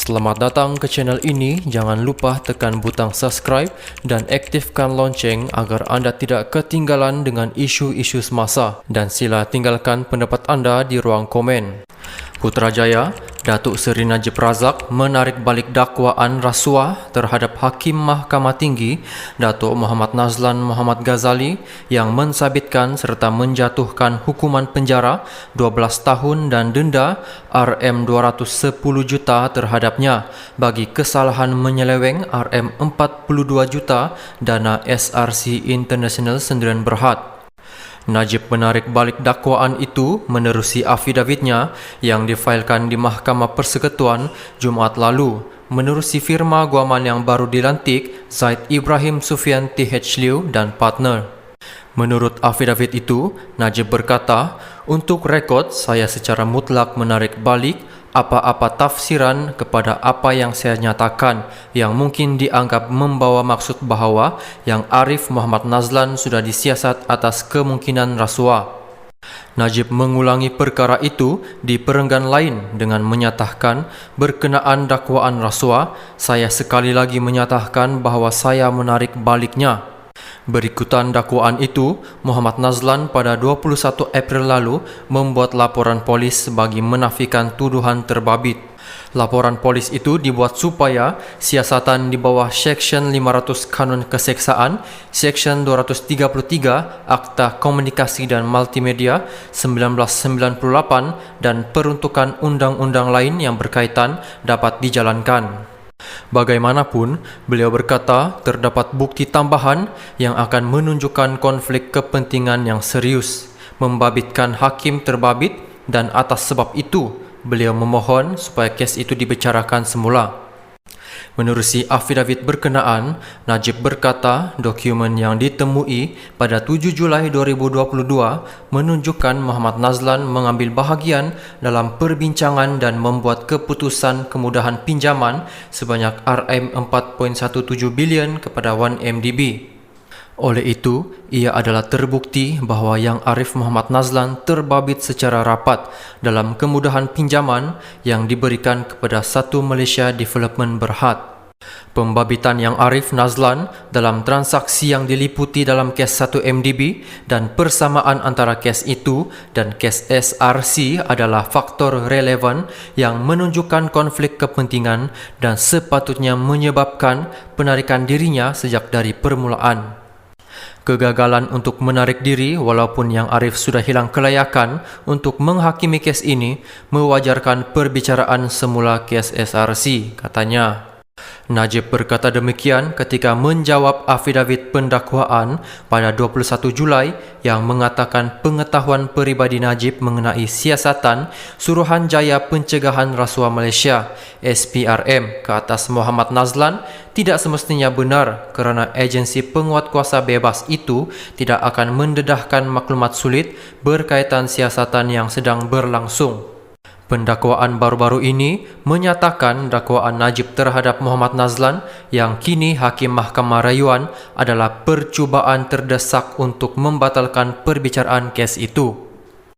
Selamat datang ke channel ini. Jangan lupa tekan butang subscribe dan aktifkan lonceng agar anda tidak ketinggalan dengan isu-isu semasa. Dan sila tinggalkan pendapat anda di ruang komen. Putrajaya, Datuk Seri Najib Razak menarik balik dakwaan rasuah terhadap Hakim Mahkamah Tinggi Datuk Muhammad Nazlan Muhammad Ghazali yang mensabitkan serta menjatuhkan hukuman penjara 12 tahun dan denda RM210 juta terhadapnya bagi kesalahan menyeleweng RM42 juta dana SRC International Sendirian Berhad. Najib menarik balik dakwaan itu menerusi afidavitnya yang difailkan di Mahkamah Persekutuan Jumaat lalu menerusi firma guaman yang baru dilantik Zaid Ibrahim Sufian TH Liu dan partner. Menurut afidavit itu, Najib berkata, "Untuk rekod, saya secara mutlak menarik balik apa-apa tafsiran kepada apa yang saya nyatakan yang mungkin dianggap membawa maksud bahawa Yang Arif Muhammad Nazlan sudah disiasat atas kemungkinan rasuah." Najib mengulangi perkara itu di perenggan lain dengan menyatakan, berkenaan dakwaan rasuah, saya sekali lagi menyatakan bahawa saya menarik baliknya. Berikutan dakwaan itu, Muhammad Nazlan pada 21 April lalu membuat laporan polis bagi menafikan tuduhan terbabit. Laporan polis itu dibuat supaya siasatan di bawah Seksyen 500 Kanun Keseksaan, Seksyen 233 Akta Komunikasi dan Multimedia 1998 dan peruntukan undang-undang lain yang berkaitan dapat dijalankan. Bagaimanapun, beliau berkata terdapat bukti tambahan yang akan menunjukkan konflik kepentingan yang serius, membabitkan hakim terbabit, dan atas sebab itu, beliau memohon supaya kes itu dibicarakan semula. Menerusi afidavit berkenaan, Najib berkata dokumen yang ditemui pada 7 Julai 2022 menunjukkan Muhammad Nazlan mengambil bahagian dalam perbincangan dan membuat keputusan kemudahan pinjaman sebanyak RM4.17 bilion kepada 1MDB. Oleh itu, ia adalah terbukti bahawa Yang Arif Muhammad Nazlan terbabit secara rapat dalam kemudahan pinjaman yang diberikan kepada Satu Malaysia Development Berhad. Pembabitan Yang Arif Nazlan dalam transaksi yang diliputi dalam kes 1MDB dan persamaan antara kes itu dan kes SRC adalah faktor relevan yang menunjukkan konflik kepentingan dan sepatutnya menyebabkan penarikan dirinya sejak dari permulaan. Kegagalan untuk menarik diri walaupun Yang Arif sudah hilang kelayakan untuk menghakimi kes ini mewajarkan perbicaraan semula kes SRC, katanya. Najib berkata demikian ketika menjawab afidavit pendakwaan pada 21 Julai yang mengatakan pengetahuan peribadi Najib mengenai siasatan Suruhanjaya Pencegahan Rasuah Malaysia SPRM ke atas Muhammad Nazlan tidak semestinya benar kerana agensi penguatkuasa bebas itu tidak akan mendedahkan maklumat sulit berkaitan siasatan yang sedang berlangsung. Pendakwaan baru-baru ini menyatakan dakwaan Najib terhadap Muhammad Nazlan yang kini Hakim Mahkamah Rayuan adalah percubaan terdesak untuk membatalkan perbicaraan kes itu.